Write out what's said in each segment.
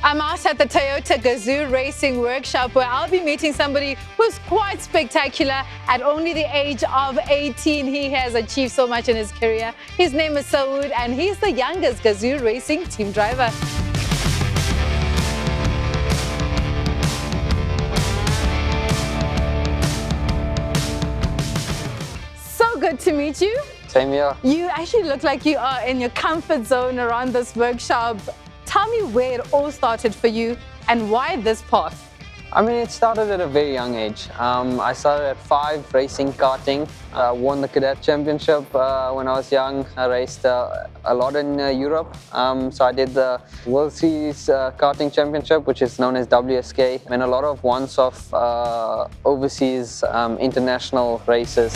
I'm out at the Toyota Gazoo Racing workshop where I'll be meeting somebody who's quite spectacular. At only the age of 18, he has achieved so much in his career. His name is Saood and he's the youngest Gazoo Racing team driver. So good to meet you. Same here. You actually look like you are in your comfort zone around this workshop. Tell me where it all started for you and why this path? I mean, it started at a very young age. I started at 5 racing karting. I won the cadet championship when I was young. I raced a lot in Europe. So I did the World Series karting championship, which is known as WSK, and a lot of once-off overseas international races.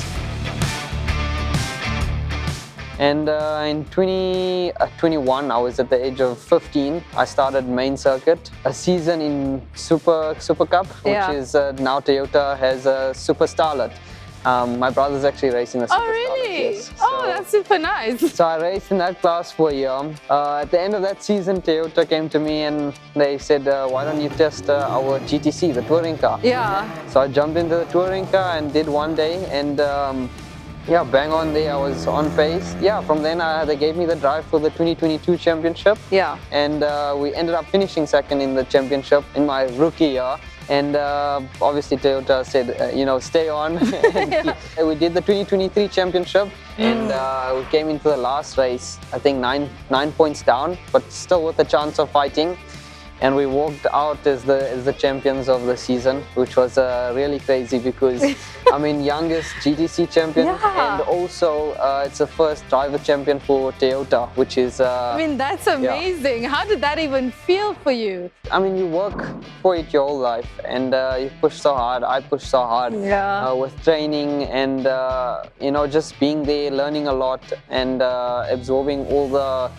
And in 2021, I was at the age of 15. I started main circuit, a season in Super Cup, which is now Toyota has a Super Starlet. My brother's actually racing the Super Starlet. Oh, really? Yes. Oh, that's super nice. So I raced in that class for a year. At the end of that season, Toyota came to me and they said, why don't you test our GTC, the touring car? Yeah. So I jumped into the touring car and did one day, and yeah, bang on there, I was on pace. Yeah, from then they gave me the drive for the 2022 championship. Yeah. And we ended up finishing second in the championship in my rookie year. And obviously Toyota said, you know, stay on. And we did the 2023 championship and we came into the last race, I think nine points down, but still with a chance of fighting. And we walked out as the champions of the season, which was really crazy because, I mean, youngest GTC champion, and also it's the first driver champion for Toyota, which is... I mean, that's amazing. How did that even feel for you? I mean, you work for it your whole life and you push so hard. I pushed so hard with training and, you know, just being there, learning a lot and absorbing all the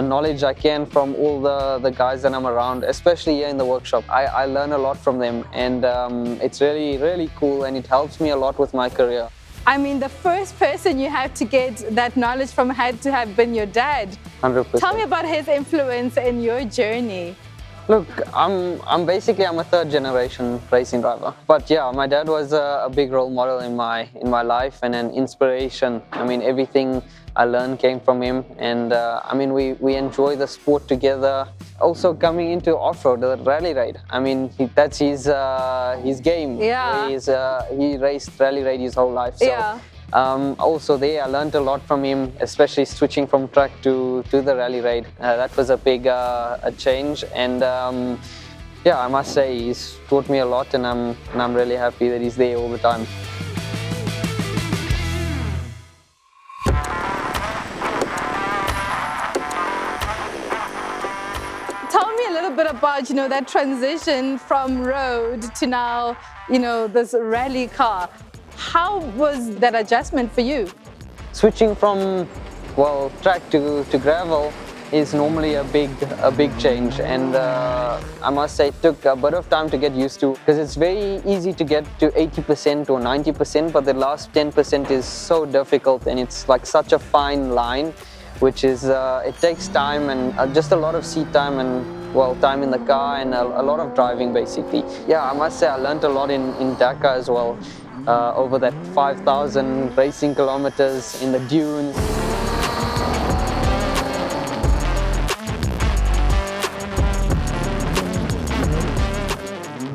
knowledge I can from all the guys that I'm around, especially here in the workshop. I learn a lot from them and it's really, really cool and it helps me a lot with my career. I mean, the first person you had to get that knowledge from had to have been your dad. 100%. Tell me about his influence in your journey. Look, I'm a third generation racing driver. But yeah, my dad was a big role model in my life and an inspiration. I mean, everything I learned came from him, and I mean, we enjoy the sport together. Also coming into off-road, the rally ride. I mean, that's his game. Yeah. He raced rally ride his whole life. So, also there, I learned a lot from him, especially switching from track to the rally ride. That was a big a change, and yeah, I must say he's taught me a lot, and I'm really happy that he's there all the time. Tell me a little bit about, you know, that transition from road to now, you know, this rally car. How was that adjustment for you? Switching from, well, track to gravel is normally a big change, and I must say it took a bit of time to get used to, because it's very easy to get to 80% or 90%, but the last 10% is so difficult, and it's like such a fine line, which is it takes time and just a lot of seat time and, well, time in the car and a lot of driving basically. Yeah, I must say I learned a lot in Dakar as well. Over that 5,000 racing kilometers in the dunes.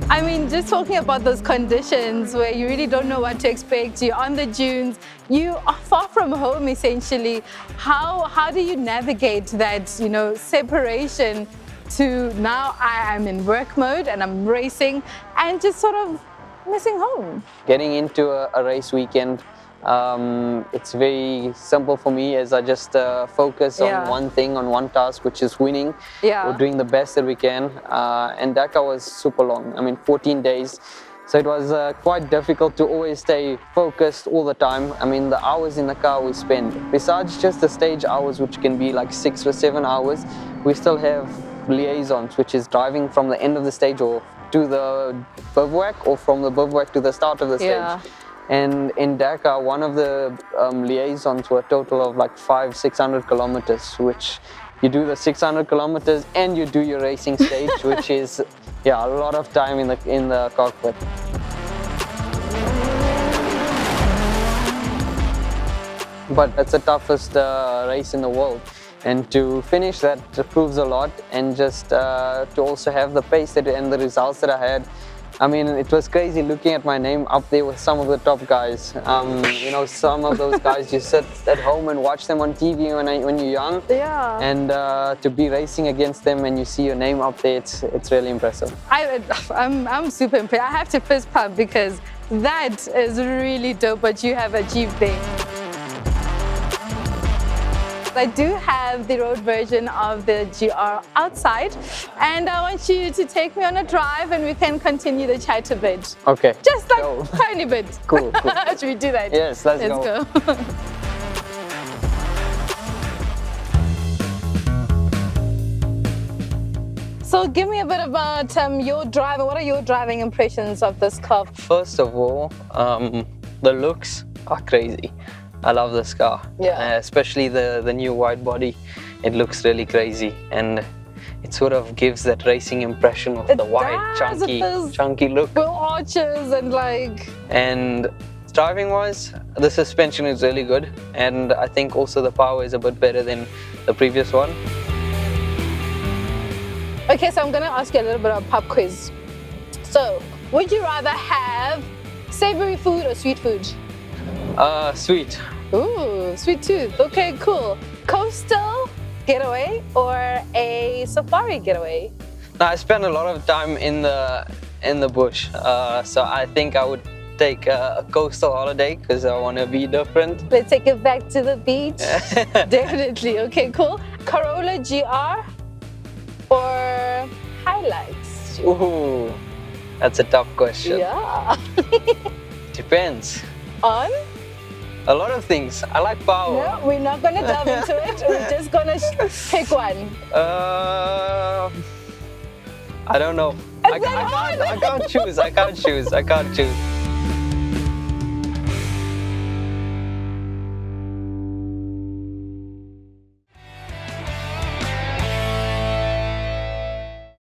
I mean, just talking about those conditions where you really don't know what to expect, you're on the dunes, you are far from home essentially. How do you navigate that, you know, separation to now I am in work mode and I'm racing and just sort of missing home? Getting into a race weekend, it's very simple for me as I just focus on one thing, on one task, which is winning or doing the best that we can. And Dakar was super long, I mean 14 days. So it was quite difficult to always stay focused all the time. I mean, the hours in the car we spend, besides just the stage hours, which can be like 6 or 7 hours, we still have liaisons, which is driving from the end of the stage or to the bivouac, or from the bivouac to the start of the stage. And in Dakar, one of the liaisons were a total of like 500-600 kilometers, which you do the 600 kilometers and you do your racing stage, which is a lot of time in the cockpit. But that's the toughest race in the world, and to finish that proves a lot, and just to also have the pace and the results that I had. I mean, it was crazy looking at my name up there with some of the top guys. You know, some of those guys, you sit at home and watch them on TV when you're young. Yeah. And to be racing against them and you see your name up there, it's really impressive. I'm super impressed. I have to fist pump because that is really dope what you have achieved there. I do have the road version of the GR outside, and I want you to take me on a drive and we can continue the chat a bit. Okay. Just like a tiny bit. Cool. Should we do that? Yes, let's go. So give me a bit about your driving. What are your driving impressions of this car? First of all, the looks are crazy. I love this car, especially the new wide body. It looks really crazy, and it sort of gives that racing impression of the wide, chunky look. Wheel arches and like... And driving-wise, the suspension is really good, and I think also the power is a bit better than the previous one. Okay, so I'm going to ask you a little bit of a pop quiz. So, would you rather have savory food or sweet food? Sweet. Ooh, sweet tooth. Okay, cool. Coastal getaway or a safari getaway? Now, I spent a lot of time in the bush, so I think I would take a coastal holiday because I want to be different. Let's take it back to the beach. Definitely. Okay, cool. Corolla GR or Hilux? Ooh, that's a tough question. Yeah. Depends. On? A lot of things. I like power. No, we're not going to delve into it. We're just going to pick one. I don't know. I can't choose.